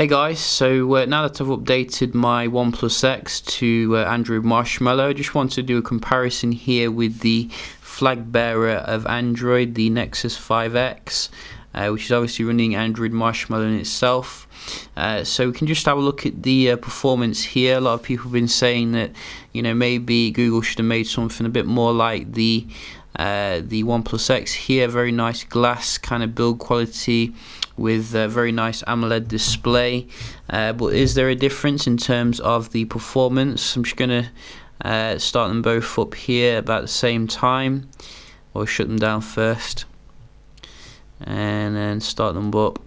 Hey guys, so now that I've updated my OnePlus X to Android Marshmallow, I just want to do a comparison here with the flag bearer of Android, the Nexus 5X, which is obviously running Android Marshmallow in itself. So we can just have a look at the performance here. A lot of people have been saying that, you know, maybe Google should have made something a bit more like the OnePlus X here. Very nice glass kind of build quality with a very nice AMOLED display, but is there a difference in terms of the performance? I'm just going to start them both up here about the same time, or shut them down first and then start them up.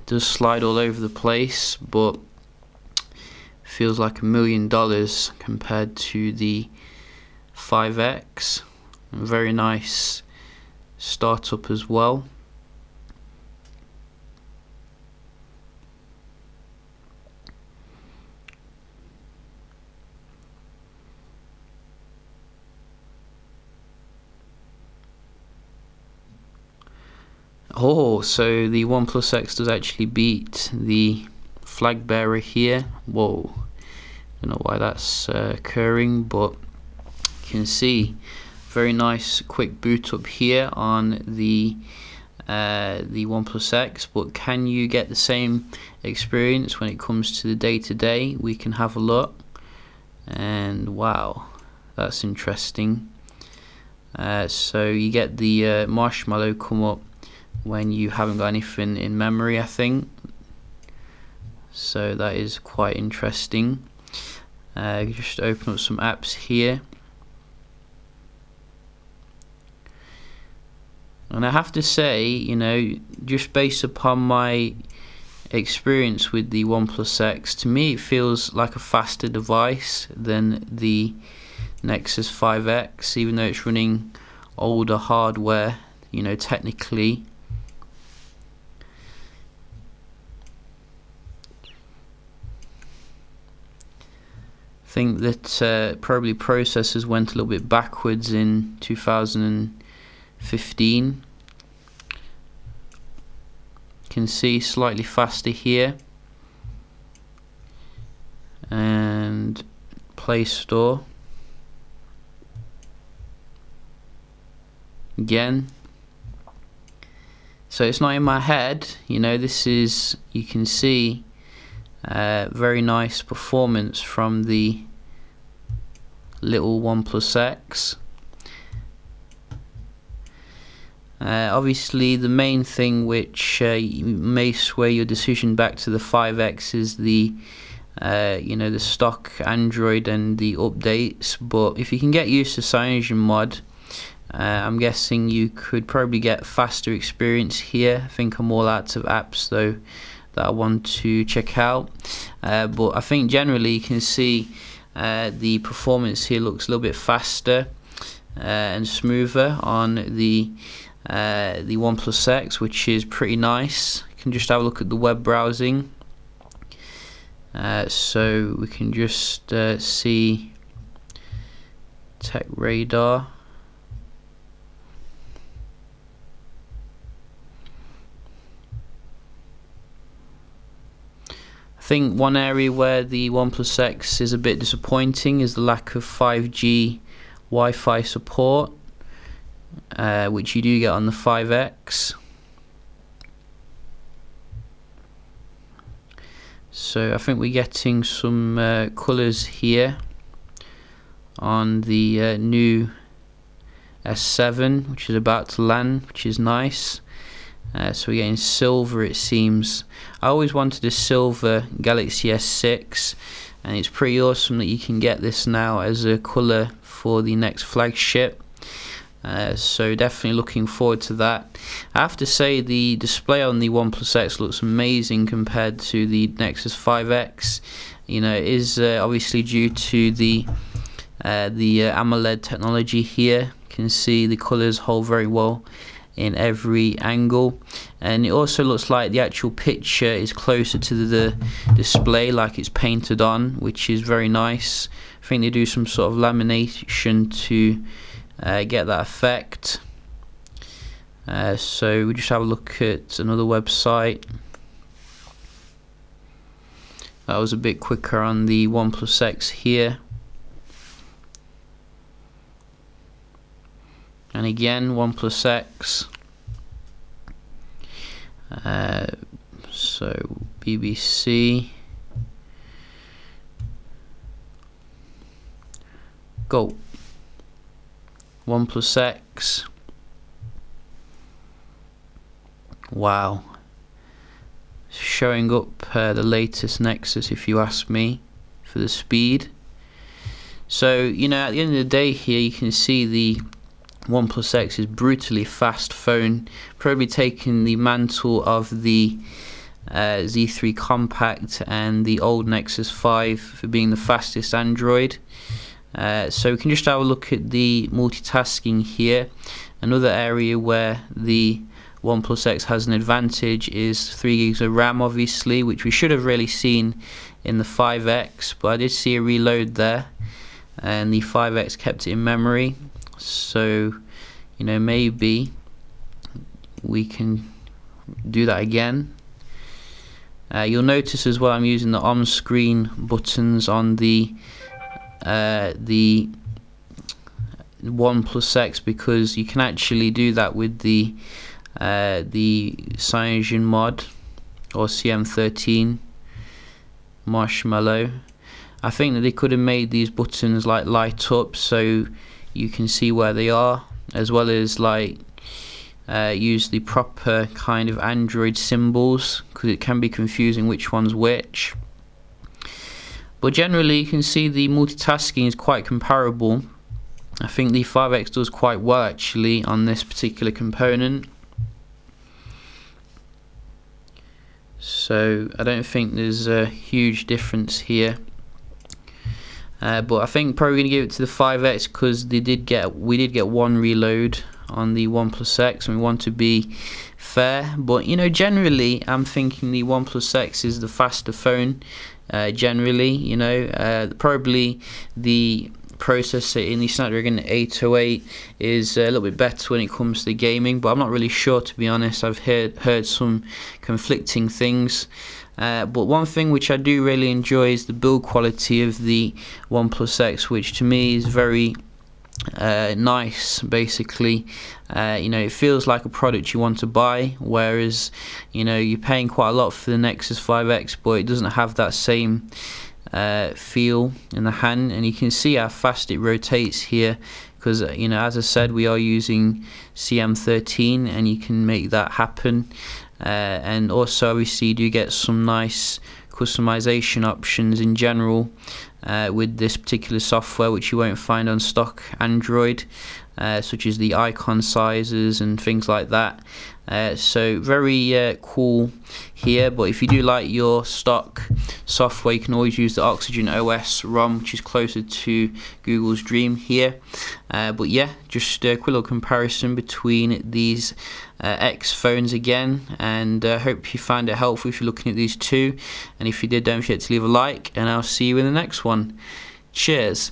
It does slide all over the place, but feels like $1 million compared to the 5X. Very nice startup as well. Oh, so the OnePlus X does actually beat the flag bearer here. Whoa, don't know why that's occurring, but you can see very nice quick boot up here on the OnePlus X. But can you get the same experience when it comes to the day-to-day? We can have a look, and wow, that's interesting. So you get the marshmallow come up when you haven't got anything in memory, I think. So that is quite interesting. Just open up some apps here. And I have to say, you know, just based upon my experience with the OnePlus X, to me it feels like a faster device than the Nexus 5X, even though it's running older hardware, you know, technically. I think that probably processors went a little bit backwards in 2015. You can see slightly faster here, and Play Store again. So it's not in my head, you know. This is, you can see very nice performance from the little OnePlus X. Obviously the main thing which may sway your decision back to the 5X is the you know, the stock Android and the updates. But if you can get used to CyanogenMod, I'm guessing you could probably get faster experience here. I think I'm all out of apps though that I want to check out, but I think generally you can see the performance here looks a little bit faster and smoother on the OnePlus X, which is pretty nice. You can just have a look at the web browsing. So we can just see Tech Radar. I think one area where the OnePlus X is a bit disappointing is the lack of 5G Wi-Fi support, which you do get on the 5X. So I think we're getting some colours here on the new S7, which is about to land, which is nice. So we're getting silver, it seems. I always wanted a silver Galaxy S6, and it's pretty awesome that you can get this now as a colour for the next flagship. So definitely looking forward to that. I have to say the display on the OnePlus X looks amazing compared to the Nexus 5X. You know, it is obviously due to the AMOLED technology here. You can see the colours hold very well in every angle, and it also looks like the actual picture is closer to the display, like it's painted on, which is very nice. I think they do some sort of lamination to get that effect. So we just have a look at another website. That was a bit quicker on the OnePlus X here. And again, OnePlus X. So BBC. Go. OnePlus X. Wow. Showing up the latest Nexus, if you ask me, for the speed. So, you know, at the end of the day here, you can see the OnePlus X is brutally fast phone, probably taking the mantle of the Z3 Compact and the old Nexus 5 for being the fastest Android. So we can just have a look at the multitasking here. Another area where the OnePlus X has an advantage is 3 gigs of RAM, obviously, which we should have really seen in the 5X, but I did see a reload there and the 5X kept it in memory. So, you know, maybe we can do that again. You'll notice as well I'm using the on-screen buttons on the OnePlus X, because you can actually do that with the Cyanogen mod or CM13 Marshmallow. I think that they could have made these buttons like light up so you can see where they are, as well as like use the proper kind of Android symbols, because it can be confusing which one's which. But generally you can see the multitasking is quite comparable. I think the 5X does quite well actually on this particular component. So I don't think there's a huge difference here. But I think probably going to give it to the 5X because we did get one reload on the OnePlus X, and we want to be fair. But you know, generally I'm thinking the OnePlus X is the faster phone. Generally, you know, probably the processor in the Snapdragon 808 is a little bit better when it comes to the gaming, but I'm not really sure, to be honest. I've heard some conflicting things. But one thing which I do really enjoy is the build quality of the OnePlus X, which to me is very nice. Basically, you know, it feels like a product you want to buy, whereas, you know, you're paying quite a lot for the Nexus 5X, but it doesn't have that same feel in the hand. And you can see how fast it rotates here, because you know, as I said, we are using CM13 and you can make that happen. And also obviously you do get some nice customization options in general with this particular software, which you won't find on stock Android, such as the icon sizes and things like that. So very cool here. But if you do like your stock software, you can always use the Oxygen OS ROM, which is closer to Google's Dream here. But yeah, just a quick little comparison between these X phones again, and hope you found it helpful if you're looking at these two. And if you did, don't forget to leave a like, and I'll see you in the next one. Cheers.